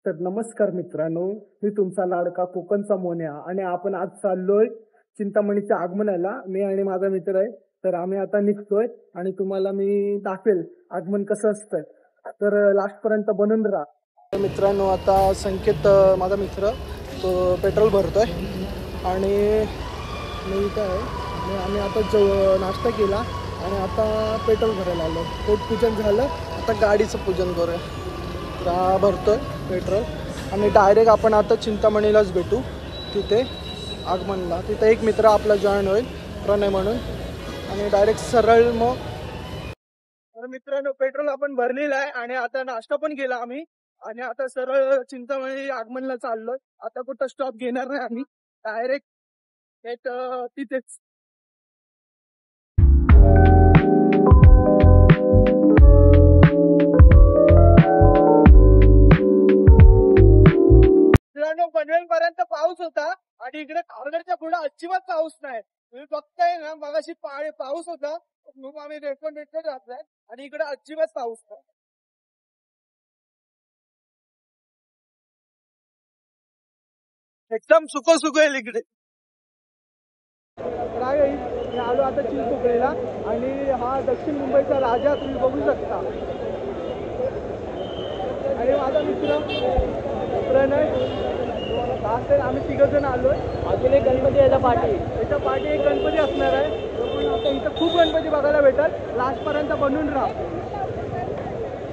तर नमस्कार मित्रांनो, मी तुमचा लाडका कोकणचा मोन्या आणि आपण आज चाललोय चिंतामणीच्या आगमनाला. मी आणि माझा मित्र आहे. तर आम्ही आता निघतोय आणि तुम्हाला मी दाखवेल आगमन कसं असतं. तर लास्ट पर्यंत बनून राहा. मित्रांनो, आता संकेत माझा मित्र तो पेट्रोल भरतोय आणि मी इथं आहे. आम्ही आता नाश्ता केला आणि आता पेट्रोल भरायला आलो. पोटपूजन झालं, आता गाडीचं पूजन करूया. भरतोय पेट्रोल आणि डायरेक्ट आपण आता चिंतामणीलाच भेटू. तिथे आगमनला तिथे एक मित्र आपला जॉईन होईल, प्रणय म्हणून, आणि डायरेक्ट सरळ मग. तर मित्रांनो, पेट्रोल आपण भरलेलं आहे आणि आता नाश्ता पण केला आम्ही आणि आता सरळ चिंतामणी आगमनला चाललोय. आता कुठं स्टॉप घेणार नाही आम्ही, डायरेक्ट तिथेच. पनवेलपर्यंत पाऊस होता आणि इकडे खारघरच्या पुढे अजिबात पाऊस नाही. तुम्ही बघताय ना, मगाशी पाऊस होता, मग आम्ही रेडफोन घातलाय आणि इकडे अजिबात पाऊस नाही. एकदम सुको येईल इकडे. मी आलो आता चिंचपोकळीला आणि हा दक्षिण मुंबईचा राजा तुम्ही बघू शकता. आणि माझा मित्र प्रणय, आम्ही 3 जण आलोय. अजून एक गणपती याचा पाठी एक गणपती असणार आहे. आता इथं खूप गणपती बघायला भेटतात. लास्ट पर्यंत बनून राहा.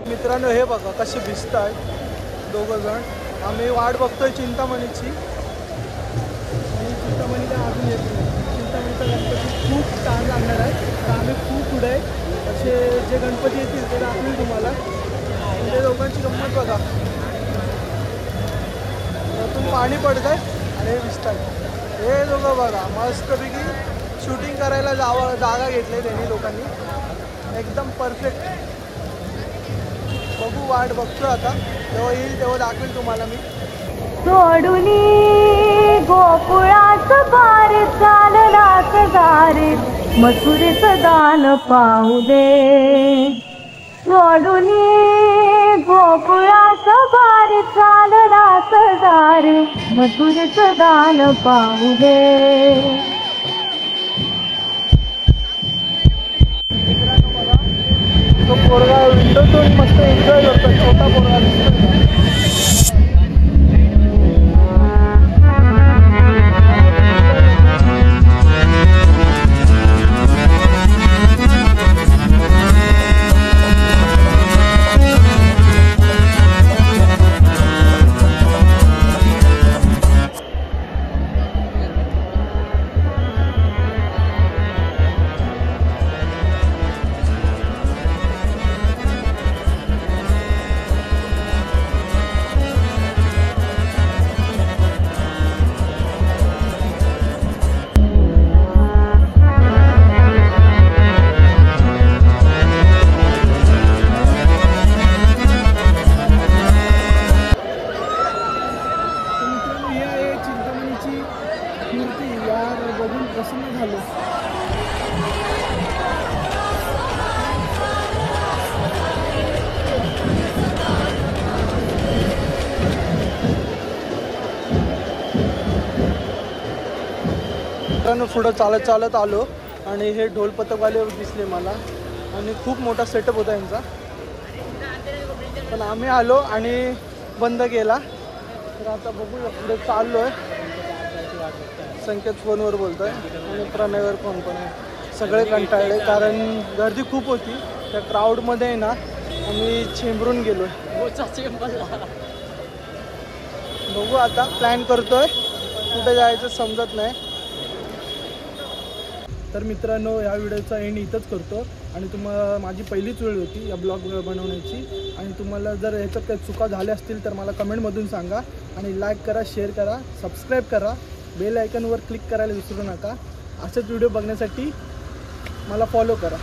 मित्रांनो, हे बघा कसे भिजत आहेत 2 जण. आम्ही वाट बघतोय चिंतामणीची आणि चिंतामणीला अजून येत नाही. चिंतामणीचा गणपती खूप छान लागणार आहे. तर आम्ही खूप पुढे असे जे गणपती येतील ते दाखवेल तुम्हाला. म्हणजे लोकांची गंमत बघा. त्यातून पाणी पडत आहे आणि हे दिसतात. हे लोकं बघा मस्तपैकी शूटिंग करायला जागा घेतली त्यांनी लोकांनी. एकदम परफेक्ट. बघू, वाट बघतो आता. जेव्हा येईल तेव्हा दाखवेल तुम्हाला मी. सोडून गोकुळाचं बार चाललास दारे, मथुरेचं दान पाहू दे. सोडून गोकुळाचं बार चाललास दारे, मथुरेचं दान पाहू दे. तो पोरगा विंडोतून मस्त एन्जॉय करतो. छोटा पोरगा दिसतो. पुढं चालत आलो आणि हे ढोल पथकवाले दिसले मला आणि खूप मोठा सेटअप होता यांचा. पण आम्ही आलो आणि बंद केला. तर आता बघू, पुढे चाललोय. संकेत फोनवर बोलतोय आणि प्रणयवर फोन पण आहे. सगळे कंटाळले कारण गर्दी खूप होती. त्या क्राऊडमध्ये आहे ना आम्ही चेंबरून गेलोय. बघू, आता प्लॅन करतोय, कुठे जायचं समजत नाही. तर मित्रांनो, या व्हिडिओचा एंड इथंच करतो आणि तुम्हाला माझी पहिलीच वेळ होती या ब्लॉग बनवण्याची. आणि तुम्हाला जर ह्याच्यात काही चुका झाल्या असतील तर मला कमेंटमधून सांगा. आणि लाईक करा, शेअर करा, सबस्क्राईब करा, बेल आयकॉनवर क्लिक करायला विसरू नका. असेच व्हिडिओ बघण्यासाठी मला फॉलो करा.